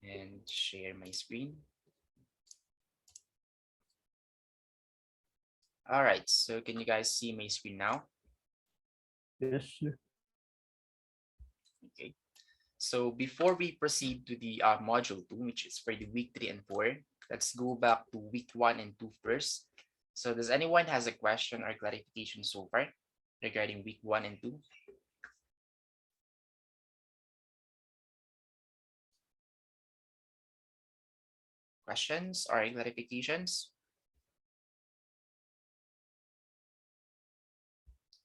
and share my screen. All right, so can you guys see my screen now? Yes, sir. Okay. So before we proceed to the module 2, which is for the week 3 and 4, let's go back to week 1 and 2 first. So does anyone has a question or clarification so far regarding week 1 and 2? Questions or clarifications?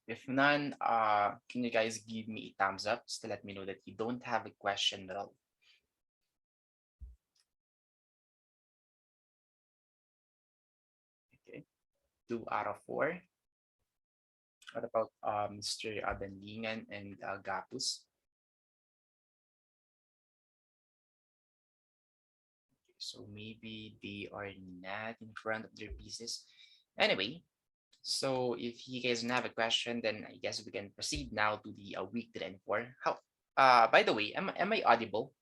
If none, can you guys give me a thumbs up just to let me know that you don't have a question at all? Okay, 2 out of 4. What about Mr. Abanlingan and Gapus? So maybe they are not in front of their pieces. Anyway, so if you guys don't have a question, then I guess we can proceed now to the week 3 and 4. How? By the way, am I audible?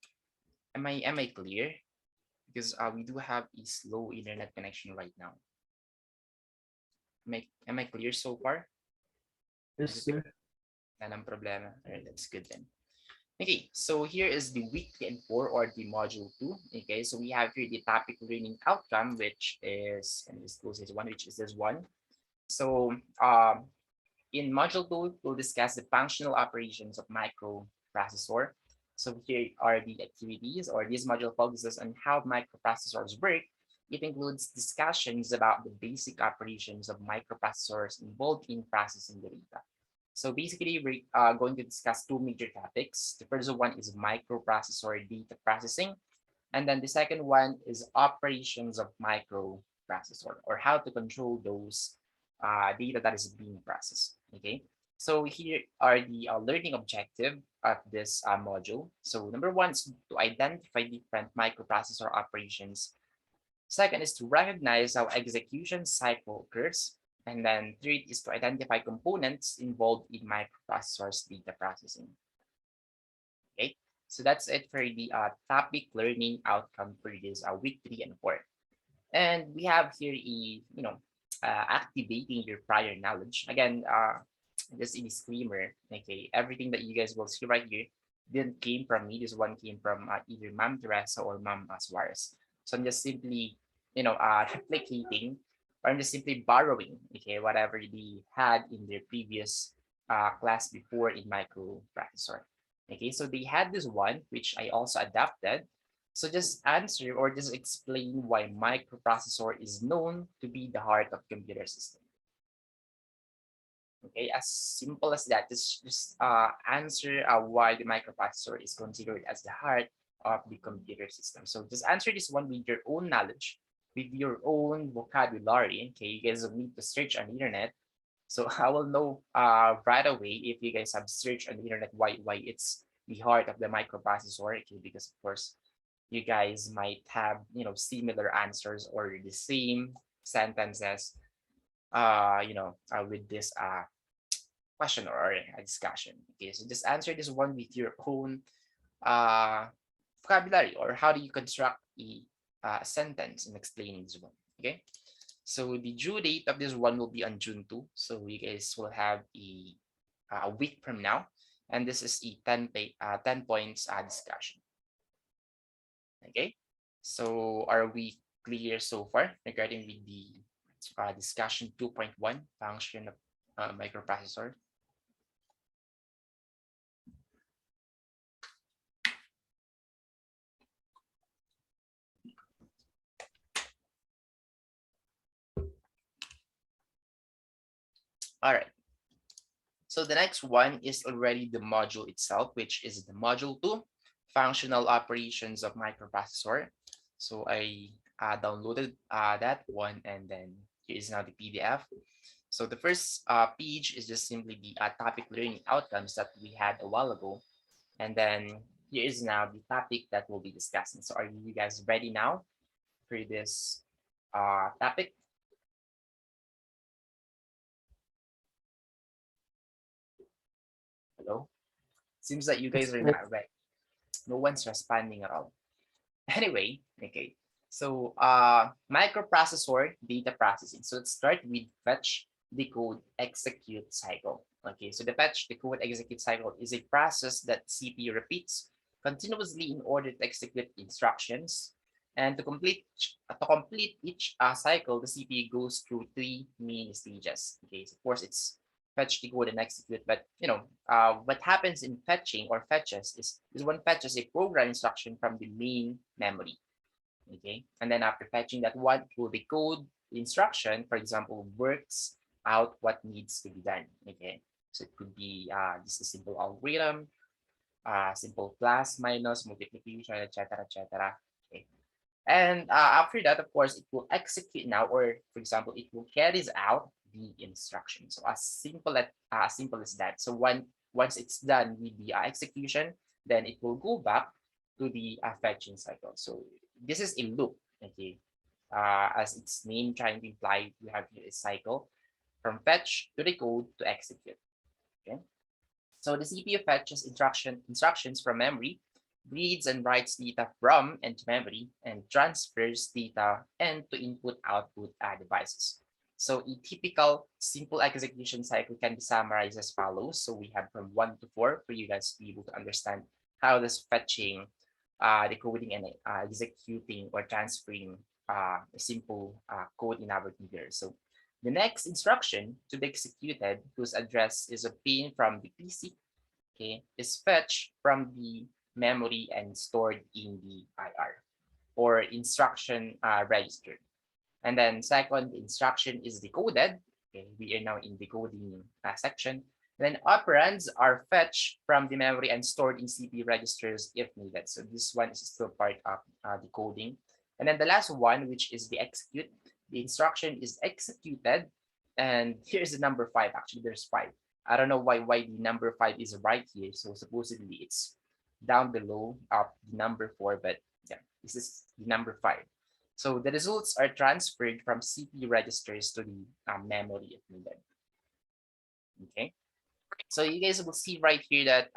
Am I clear? Because we do have a slow internet connection right now. Am I clear so far? Yes, Is it sir. Nanang problema? Alright, that's good then. Okay, so here is the week 3 and 4 or the module 2. Okay, so we have here the topic learning outcome, which is, and this goes as one, which is this one. So in module 2, we'll discuss the functional operations of microprocessor. So here are the activities, or this module focuses on how microprocessors work. It includes discussions about the basic operations of microprocessors involved in processing the data. So basically, we're going to discuss two major topics. The first one is microprocessor data processing, and then the second one is operations of microprocessor, or how to control those data that is being processed. Okay, so here are the learning objective of this module. So number one is to identify different microprocessor operations. Second is to recognize how execution cycle occurs. And then third is to identify components involved in microprocessors data processing. Okay, so that's it for the topic learning outcome for this week 3 and 4. And we have here activating your prior knowledge. Again, just a disclaimer, okay, everything that you guys will see right here didn't came from me. This one came from either Ma'am Teresa or Ma'am Suarez. So I'm just simply, replicating, or I'm just simply borrowing, okay, whatever they had in their previous class before in microprocessor. Okay, so they had this one, which I also adapted. So just answer or just explain why microprocessor is known to be the heart of computer system. Okay, as simple as that. Just answer why the microprocessor is considered as the heart of the computer system. So just answer this one with your own knowledge, with your own vocabulary. Okay, you guys don't need to search on the internet. So I will know right away if you guys have searched on the internet why it's the heart of the microprocessor. Okay, because of course you guys might have similar answers or the same sentences with this question or a discussion. Okay, so just answer this one with your own uh vocabulary, or how do you construct a sentence and explain this one. Okay, so the due date of this one will be on June 2, so you guys will have a week from now, and this is a 10 points discussion. Okay, so are we clear so far regarding with the discussion 2.1 function of microprocessor? All right, so the next one is already the module itself, which is the module 2, functional operations of microprocessor. So I downloaded that one, and then here is now the PDF. So the first page is just simply the topic learning outcomes that we had a while ago. And then here is now the topic that we'll be discussing. So are you guys ready now for this topic? Hello? Seems like you Yes, guys are sir. not ready. No one's responding at all. Anyway, okay. So microprocessor data processing. So let's start with fetch, decode, execute cycle. Okay, so the fetch, decode, execute cycle is a process that CPU repeats continuously in order to execute instructions. And to complete each cycle, the CPU goes through three main stages. Okay, so of course it's fetch, decode, and execute. But what happens in fetching or fetches is one fetches a program instruction from the main memory. Okay, and then after fetching that one, it will decode the instruction. For example, works out what needs to be done. Okay, so it could be just a simple algorithm, simple plus, minus, multiplication, etc., etc. Okay, and after that, of course, it will execute now, or for example, it will carries out the instruction. So as simple as that. So once it's done with the execution, then it will go back to the fetching cycle. So this is a loop. Okay, as its name trying to imply, we have here a cycle from fetch to decode to execute. Okay, so the CPU fetches instructions from memory, reads and writes data from and to memory, and transfers data and to input-output devices. So a typical simple execution cycle can be summarized as follows. So we have from 1 to 4 for you guys to be able to understand how this fetching, decoding, and executing or transferring a simple code in our computer. So the next instruction to be executed, whose address is obtained from the PC, okay, is fetched from the memory and stored in the IR or instruction register. And then second instruction is decoded. Okay, we are now in decoding section. And then operands are fetched from the memory and stored in CPU registers if needed. So this one is still part of decoding. And then the last one, which is the execute, the instruction is executed. And here's the number 5. Actually, there's 5. I don't know why the number 5 is right here. So supposedly it's down below of the number 4, but yeah, this is the number 5. So the results are transferred from CPU registers to the memory if needed. Okay. So you guys will see right here that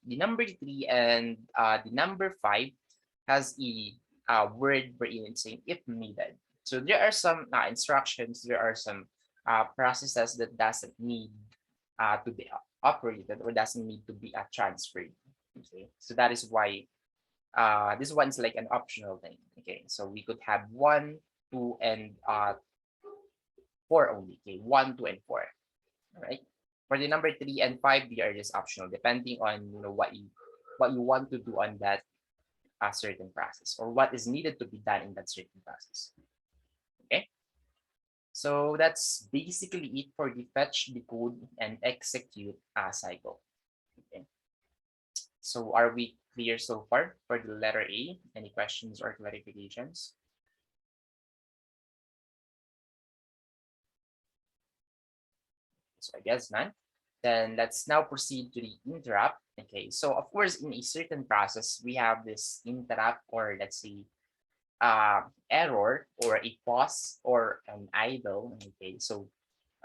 the number 3 and the number 5 has a word wherein it's saying if needed. So there are some instructions, there are some processes that doesn't need to be operated or doesn't need to be transferred. Okay, so that is why this one's like an optional thing. Okay, so we could have 1, 2, and 4 only. Okay, 1, 2, and 4. All right. For the number 3 and 5, they are just optional, depending on what you want to do on that certain process or what is needed to be done in that certain process. Okay. So that's basically it for the fetch, decode, and execute cycle. Okay. So are we clear so far for the letter A? Any questions or clarifications? So I guess none. Then let's now proceed to the interrupt. Okay, so of course, in a certain process, we have this interrupt, or let's say error, or a pause, or an idle. Okay, so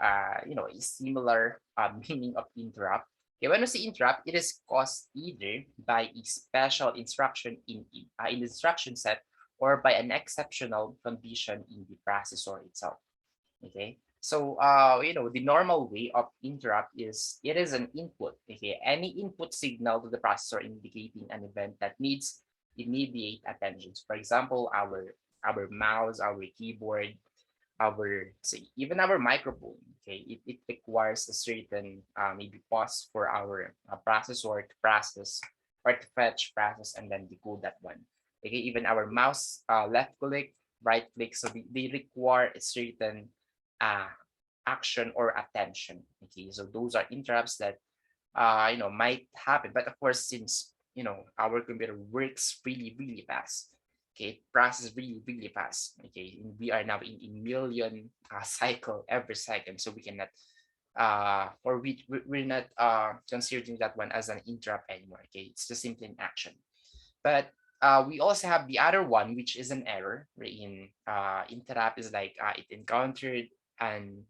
a similar meaning of interrupt. Okay, when we say interrupt, it is caused either by a special instruction in the instruction set or by an exceptional condition in the processor itself. Okay, so the normal way of interrupt is it is an input. Okay, any input signal to the processor indicating an event that needs immediate attention. So for example, our mouse, our keyboard, our say even our microphone. Okay, it requires a certain maybe pause for our processor to process or to fetch, process, and then decode that one. Okay, even our mouse, left click, right click, so they require a certain uh, action or attention. Okay, so those are interrupts that might happen, but of course, since our computer works really fast, okay, it processes really fast. Okay, and we are now in a million cycle every second, so we cannot or we're not considering that one as an interrupt anymore. Okay, it's just simply an action. But we also have the other one, which is an error, wherein interrupt is like it encountered an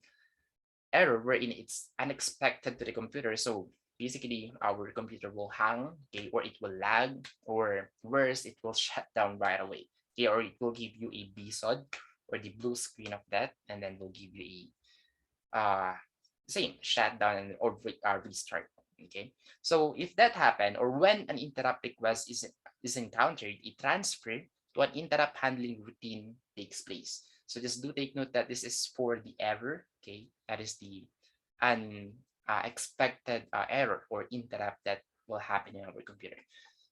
error wherein it's unexpected to the computer. So basically our computer will hang, okay, or it will lag, or worse, it will shut down right away, okay, or it will give you a BSOD or the blue screen of death, and then will give you a same shutdown or restart. Okay, so if that happened, or when an interrupt request is encountered, a transfer to an interrupt handling routine takes place. So just do take note that this is for the error. Okay, that is the unexpected error or interrupt that will happen in our computer.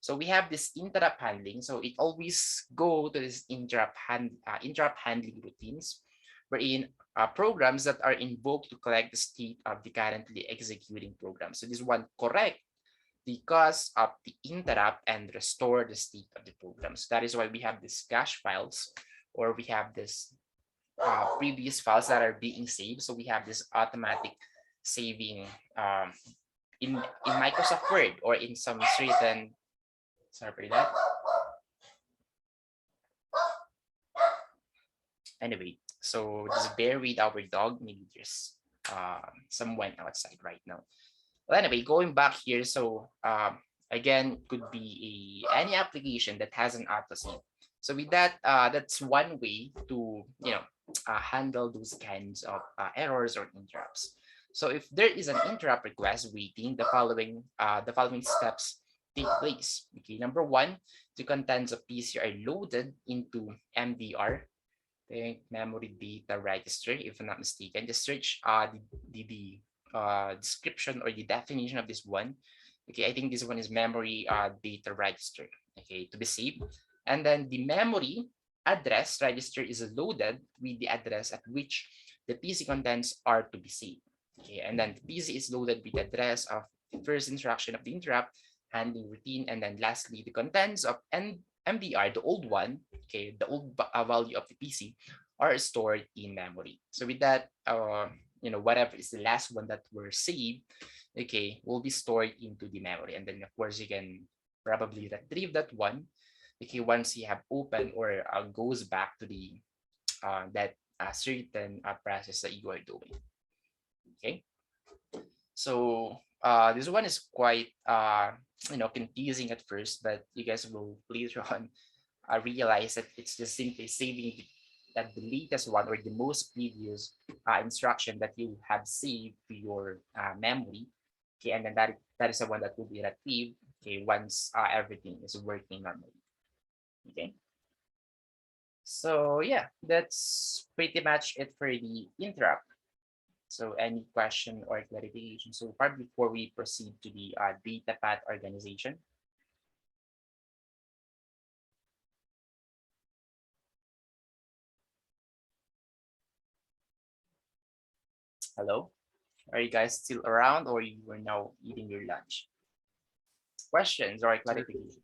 So we have this interrupt handling. So it always go to this interrupt handling routines, wherein programs that are invoked to collect the state of the currently executing program. So this one correct the cause of the interrupt and restore the state of the program. So that is why we have these cache files, or we have this previous files that are being saved. So we have this automatic saving in Microsoft Word or in some certain, sorry for that. Anyway, so just bear with our dog. Maybe there's someone outside right now. Well, anyway, going back here, so again, could be any application that has an autosave. So with that, that's one way to handle those kinds of errors or interrupts. So if there is an interrupt request waiting, the following steps take place. Okay, number one, the contents of PC are loaded into MDR, the memory data register, if I'm not mistaken. Just search the description or the definition of this one. Okay, I think this one is memory data register. Okay, to be saved, and then the memory address register is loaded with the address at which the PC contents are to be saved. Okay, and then the PC is loaded with the address of the first instruction of the interrupt handling routine, and then lastly the contents of MDR, the old one, okay, the old value of the PC are stored in memory. So with that, whatever is the last one that were saved, okay, will be stored into the memory. And then of course you can probably retrieve that one, okay, once you have opened or goes back to the that certain process that you are doing. Okay, so this one is quite confusing at first, but you guys will later on realize that it's just simply saving the latest one or the most previous instruction that you have saved to your memory. Okay, and then that is the one that will be retrieved. Okay, once everything is working normally. Okay. So yeah, that's pretty much it for the interrupt. So any question or clarification so far before we proceed to the data path organization? Hello? Are you guys still around, or you are now eating your lunch? Questions or clarification?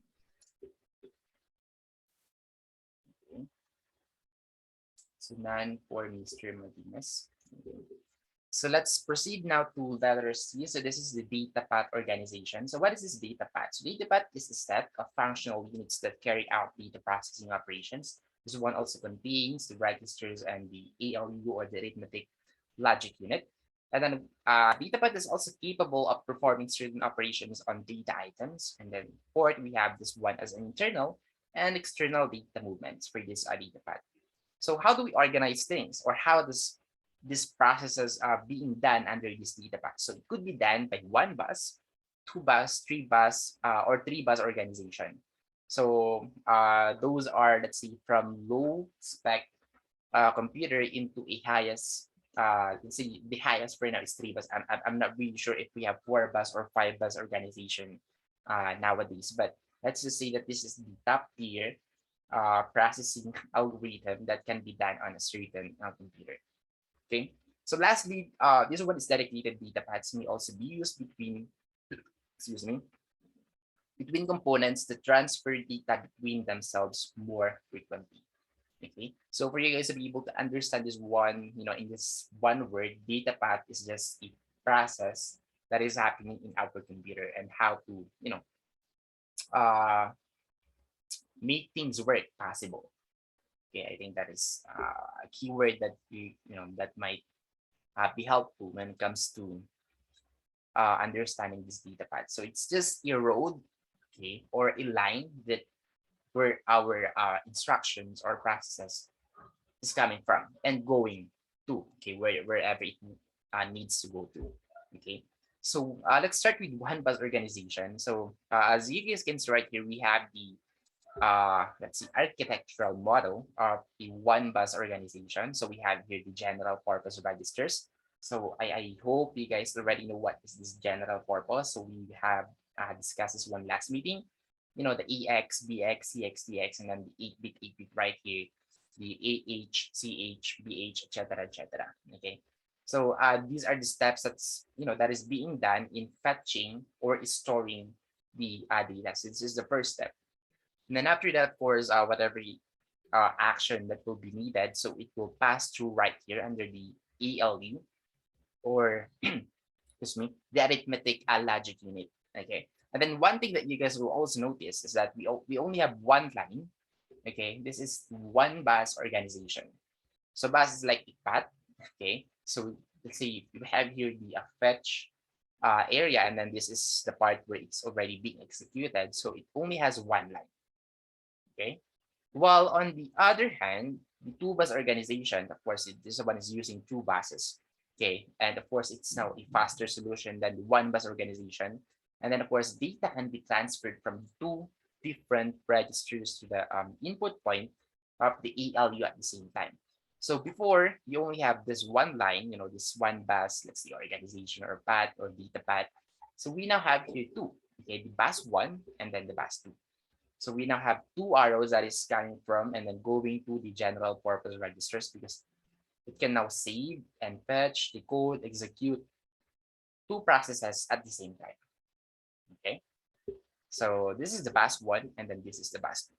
Okay. So none for Mr. Martinez. Okay. So let's proceed now to letter C. So this is the data path organization. So what is this data path? So data path is a set of functional units that carry out data processing operations. This one also contains the registers and the ALU, or the arithmetic logic unit. And then data path is also capable of performing certain operations on data items. And then fourth, we have this one as an internal and external data movements for this data path. So how do we organize things, or how does these processes are being done under this data path? So it could be done by one bus, two bus, three bus, or three bus organization. So those are, let's see, from low spec computer into a highest, let's see, the highest for now is three bus. I'm not really sure if we have four bus or five bus organization nowadays, but let's just say that this is the top tier processing algorithm that can be done on a certain computer. Okay. So lastly, this one is dedicated data paths may also be used between, excuse me, between components to transfer data between themselves more frequently. Okay. So for you guys to be able to understand this one, in this one word, data path is just a process that is happening in our computer and how to, uh, make things work possible. Okay, I think that is a keyword that that might be helpful when it comes to understanding this data path. So it's just a road, okay, or a line that where our instructions or processes is coming from and going to, okay, wherever it needs to go to, okay. So let's start with one bus organization. So as you guys can see right here, we have the let's see, architectural model of the one bus organization. So we have here the general purpose registers. So I hope you guys already know what is this general purpose. So we have discussed this one last meeting. You know, the EX, BX, CX, TX, and then the 8-bit, 8-bit right here, the AH, CH, BH, etc., etc. Okay. So these are the steps that's, you know, that is being done in fetching or storing the data. So this is the first step. And then after that, of course, whatever action that will be needed, so it will pass through right here under the ALU, or excuse me, the arithmetic logic unit. Okay. And then one thing that you guys will also notice is that we only have one line. Okay. This is one bus organization. So bus is like a path. Okay. So let's say you have here the fetch area, and then this is the part where it's already being executed. So it only has one line. Okay. While on the other hand, the two bus organization, of course, this one is using two buses. Okay. And of course, it's now a faster solution than the one bus organization. And then, of course, data can be transferred from two different registers to the input point of the ALU at the same time. So before, you only have this one line, you know, this one bus, let's say organization or path or data path. So we now have here two, okay, the bus one and then the bus two. So we now have two arrows that is coming from and then going to the general purpose registers, because it can now save and fetch, decode, execute two processes at the same time. Okay. So this is the bus one, and then this is the bus two.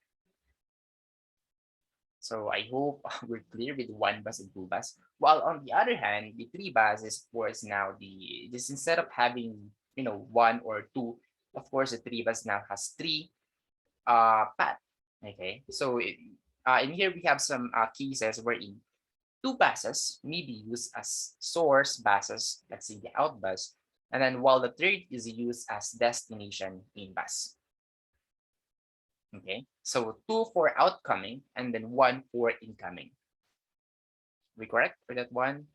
So I hope we're clear with one bus and two bus. While on the other hand, the three bus is, of course, now this, instead of having, you know, one or two, of course, the three bus now has three path. Okay, so in here we have some cases wherein two buses may be used as source buses, let's say the out bus, and then while the third is used as destination in bus. Okay, so two for outcoming and then one for incoming. We correct for that one?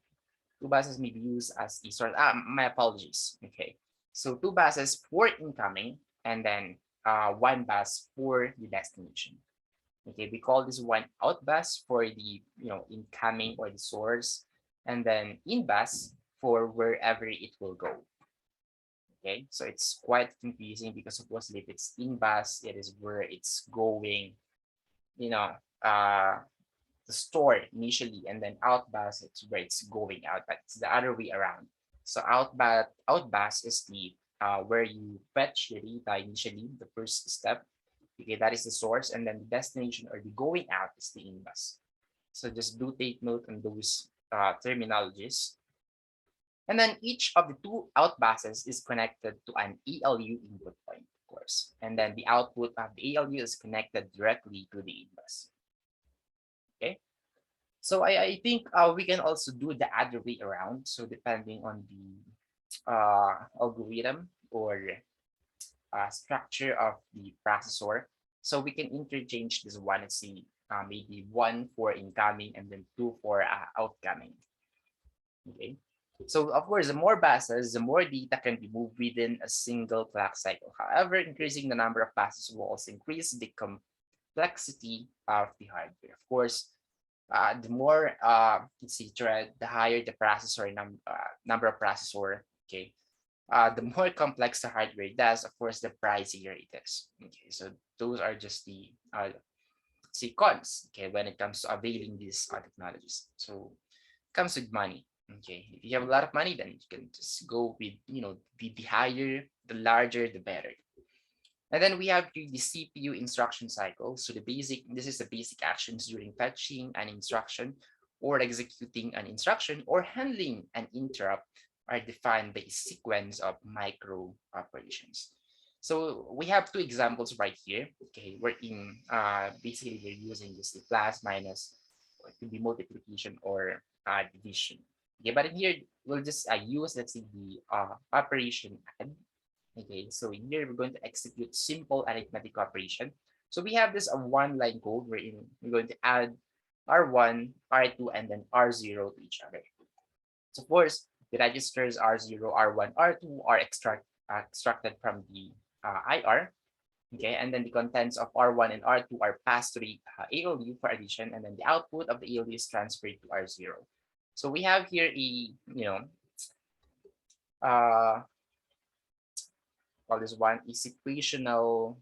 Two buses may be used as a source. My apologies. Okay, so two buses for incoming and then one bus for the destination. Okay, we call this one out bus for the, you know, incoming or the source, and then in bus for wherever it will go. Okay, so it's quite confusing because of course if it's in bus, it is where it's going, you know, the store initially, and then out bus it's where it's going out, but it's the other way around. So out bus is the where you fetch the data initially, the first step. Okay, that is the source, and then the destination or the going out is the in bus. So just do take note on those terminologies. And then each of the two out buses is connected to an ALU input point, of course. And then the output of the ALU is connected directly to the in bus. Okay. So I think we can also do the other way around. So depending on the algorithm or structure of the processor, so we can interchange this one. Let's see, maybe one for incoming and then two for outcoming. Okay. So of course, the more buses, the more data can be moved within a single clock cycle. However, increasing the number of buses will also increase the complexity of the hardware. Of course, the more let's see, the higher the processor number of processor, okay, the more complex the hardware does, of course, the pricier it is. Okay, so those are just the say cons, okay, when it comes to availing these technologies. So it comes with money. Okay, if you have a lot of money, then you can just go with, you know, the higher, the larger, the better. And then we have the CPU instruction cycle. So this is the basic actions during fetching an instruction or executing an instruction or handling an interrupt are defined by a sequence of micro operations. So we have two examples right here. Okay, we're in basically we're using this, the plus, minus, or it could be multiplication or division. Okay, but in here we'll just use, let's say, the operation add. Okay, so in here we're going to execute simple arithmetic operation. So we have this one line code wherein we're going to add R1, R2, and then R0 to each other. So of course, the registers R0, R1, R2 are extracted from the IR. Okay, and then the contents of R1 and R2 are passed to the ALU for addition, and then the output of the ALU is transferred to R0. So we have here a, uh, call this one a situational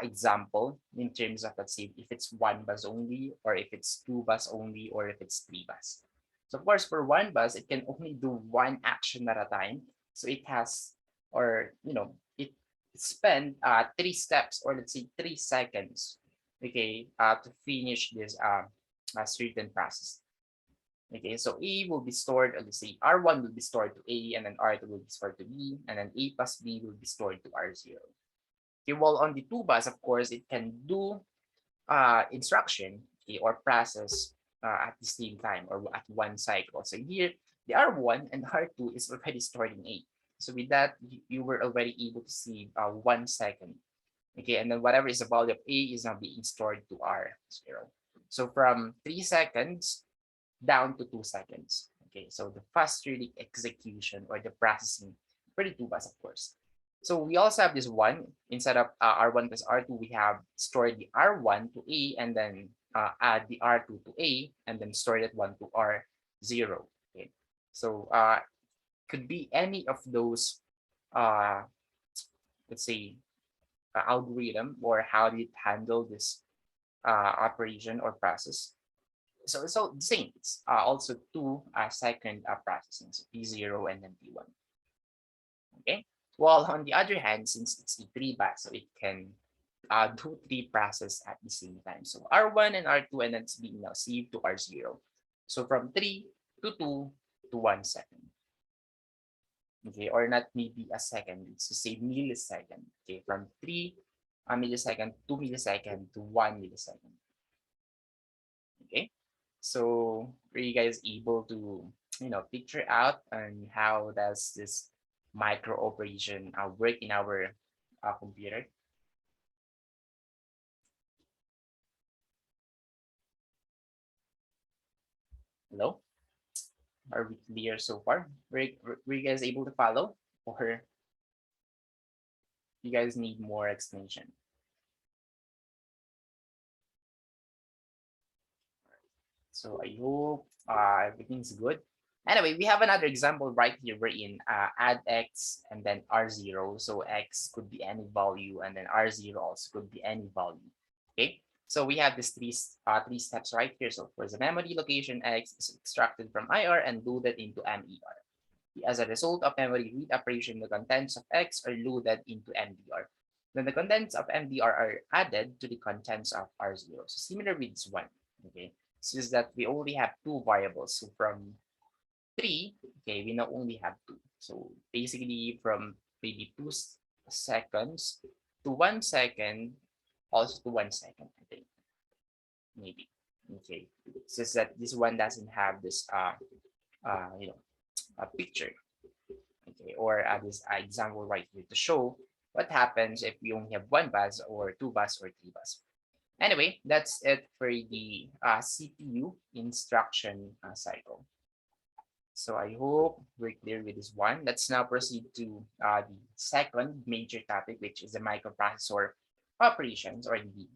example in terms of, let's say, if it's one bus only, or if it's two bus only, or if it's three bus. So of course, for one bus, it can only do one action at a time. So it has, or it spend 3 steps, or let's say 3 seconds, okay, to finish this certain process. Okay, so A will be stored, let's say R1 will be stored to A, and then R2 will be stored to B, and then A plus B will be stored to R0. Okay, while on the two bus, of course, it can do instruction, okay, or process at the same time, or at one cycle. So here, the R1 and R2 is already stored in A. So with that, you were already able to see 1 second. Okay, and then whatever is the value of A is now being stored to R0. So from 3 seconds down to 2 seconds. Okay, so the faster the execution or the processing for the two bus, of course. So we also have this one, instead of R1 plus R2, we have stored the R1 to A, and then add the R2 to A, and then store that one to R0. Okay, so could be any of those, let's say, algorithm, or how do you handle this operation or process. So the same, it's also 2 second processing, so P0 and then P1. Okay, while on the other hand, since it's a 3 bus, so it can do 3 process at the same time. So R1 and R2, and then it's being now saved to R0. So from 3 to 2 to 1 second. Okay, or not maybe a second, it's to say millisecond. Okay, from 3 millisecond, 2 millisecond to 1 millisecond. Okay, so are you guys able to picture out and how does this micro operation work in our computer? Hello, are we clear so far? Were you guys able to follow, or you guys need more explanation? So I hope everything's good. Anyway, we have another example right here. We're in add x and then R0. So x could be any value, and then R0 also could be any value. Okay, so we have these three steps right here. So for the memory location, x is extracted from IR and loaded into MER. As a result of memory read operation, the contents of x are loaded into MDR. Then the contents of MDR are added to the contents of R0. So similar with this one. Okay, so is that we only have two variables. So from 3, okay, we now only have 2. So basically from maybe 2 seconds to 1 second, also to 1 second, I think, maybe. Okay, it's just that this one doesn't have this a picture, okay, or this example right here to show what happens if we only have one bus, or two bus, or three bus. Anyway, that's it for the CPU instruction cycle. So I hope we're clear with this one. Let's now proceed to the second major topic, which is the microprocessor operations, or the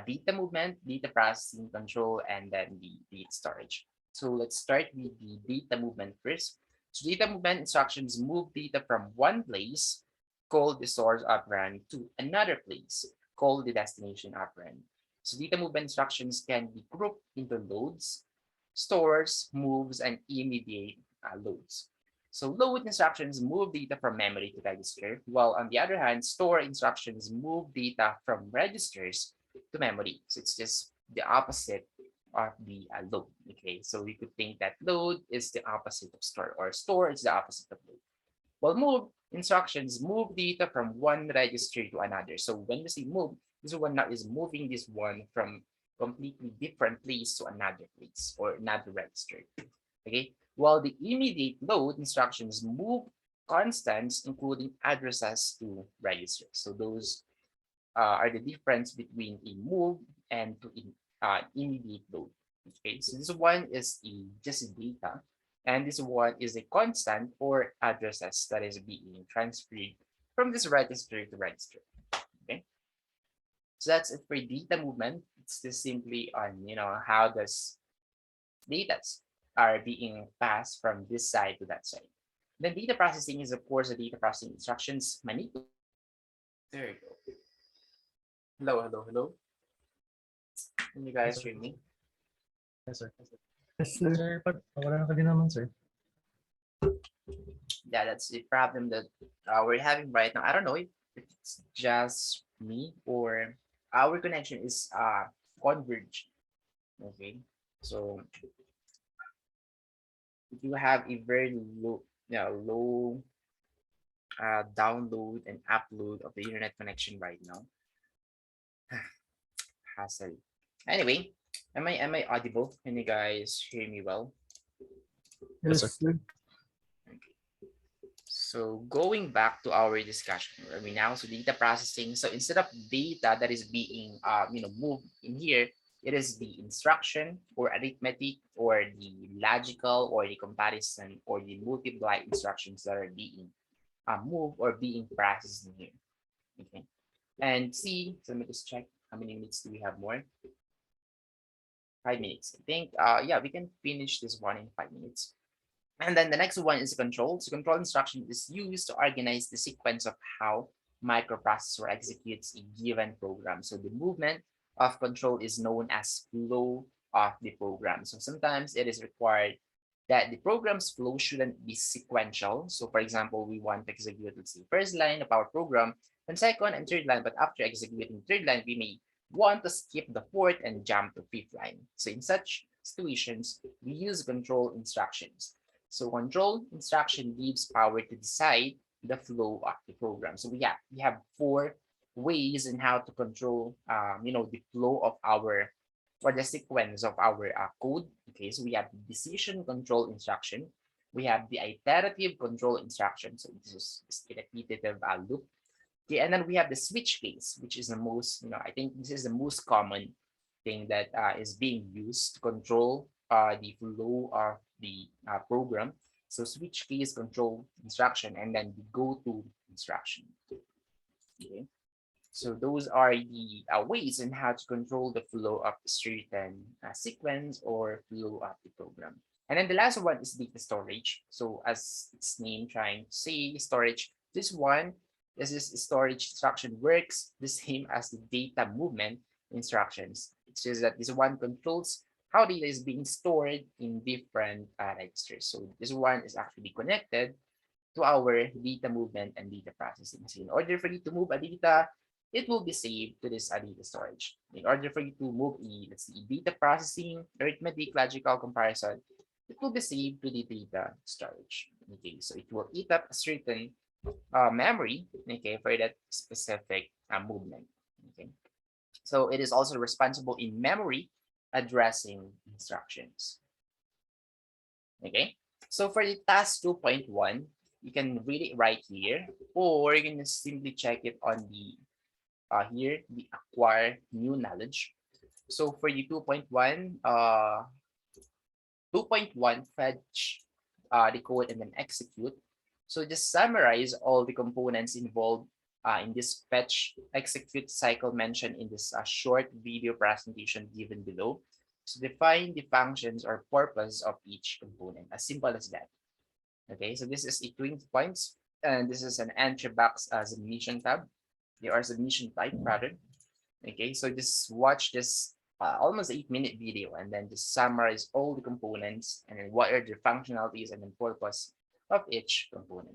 data movement, data processing control, and then the data storage. So let's start with the data movement first. So data movement instructions move data from one place, called the source operand, to another place, called the destination operand. So data movement instructions can be grouped into loads, stores, moves, and immediate loads. So load instructions move data from memory to register, while on the other hand, store instructions move data from registers to memory. So it's just the opposite of the load. Okay, so we could think that load is the opposite of store, or store is the opposite of load. While move instructions move data from one register to another. So when we say move, this one now is moving this one from completely different place to another place, or another register. Okay, while the immediate load instructions move constants, including addresses to registers. So those are the difference between a move and to immediate load. Okay, so this one is just data, and this one is a constant or addresses that is being transferred from this register to register. Okay, so that's it for data movement. It's just simply on how does data are being passed from this side to that side. Then data processing is of course the data processing instructions manipulate. There you go. Hello, hello, hello. Can you guys hear me? Yes, sir. Yes, sir. Sir, wala na ka din naman, sir. Yeah, that's the problem that we're having right now. I don't know if it's just me or our connection is converged. Okay, so if you have a very low download and upload of the internet connection right now, hassle. Anyway, am I audible? Can you guys hear me well? Yes, sir. sir. So going back to our discussion, where we now so data processing. So instead of data that is being moved in here, it is the instruction or arithmetic or the logical or the comparison or the multiply instructions that are being moved or being processed in here. Okay, and see. So let me just check how many minutes do we have more. 5 minutes. I think yeah, we can finish this one in 5 minutes. And then the next one is control. So control instruction is used to organize the sequence of how microprocessor executes a given program. So the movement of control is known as flow of the program. So sometimes it is required that the program's flow shouldn't be sequential. So for example, we want to execute, let's say, first line of our program, then second and third line, but after executing third line, we may want to skip the fourth and jump to fifth line. So in such situations, we use control instructions. So control instruction gives power to decide the flow of the program. So we have 4 ways in how to control the flow of our or the sequence of our code. Okay, so we have the decision control instruction. We have the iterative control instruction. So this is a repetitive loop. Okay, and then we have the switch case, which is the most, I think this is the most common thing that is being used to control the flow of the program. So switch case control instruction and then the go-to instruction. Okay. So those are the ways in how to control the flow of a certain sequence or flow of the program. And then the last one is data storage. So as its name trying to say storage, this storage instruction works the same as the data movement instructions. It's just that this one controls how data is being stored in different registers. So this one is actually connected to our data movement and data processing. So in order for you to move a data, it will be saved to this data storage. In order for you to move let's see, data processing, arithmetic, logical comparison, it will be saved to the data storage. Okay, so it will eat up a certain memory, okay, for that specific movement. Okay, so it is also responsible in memory addressing instructions. Okay, so for the task 2.1, you can read it right here, or you can just simply check it on the here, the acquire new knowledge. So for the 2.1, 2.1 fetch the code and then execute. So just summarize all the components involved in this fetch execute cycle mentioned in this short video presentation given below. So define the functions or purpose of each component, as simple as that. Okay, so this is a 20 points, and this is an entry box submission tab. There are submission type rather. Okay, so just watch this almost 8-minute video and then just summarize all the components and then what are the functionalities and then purpose of each component.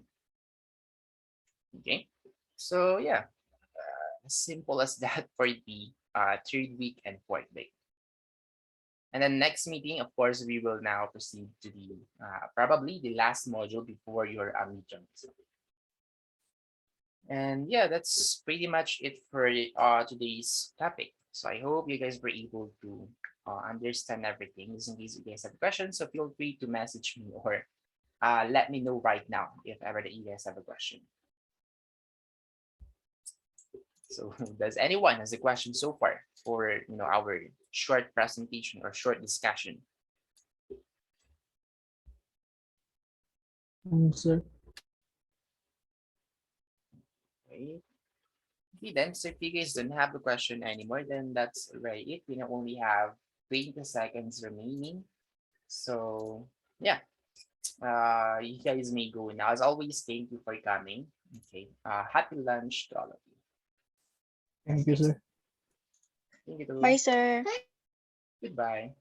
Okay, so yeah, as simple as that for the third week and fourth week. And then next meeting, of course, we will now proceed to the probably the last module before your midterm. And yeah, that's pretty much it for today's topic. So I hope you guys were able to understand everything. Just in case you guys have questions, so feel free to message me or let me know right now if ever that you guys have a question. So does anyone has a question so far for our short presentation or short discussion? Sir. Okay. Okay, then, so if you guys don't have a question anymore, then that's right it. We only have 20 seconds remaining. So yeah, you guys may go now. As always, thank you for coming. Okay. Happy lunch to all of you. Thank you, sir. Thank you. Bye, sir. Goodbye.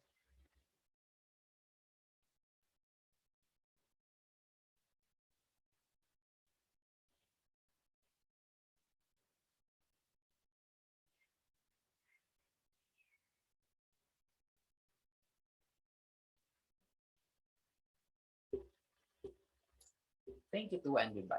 Thank you too, and goodbye.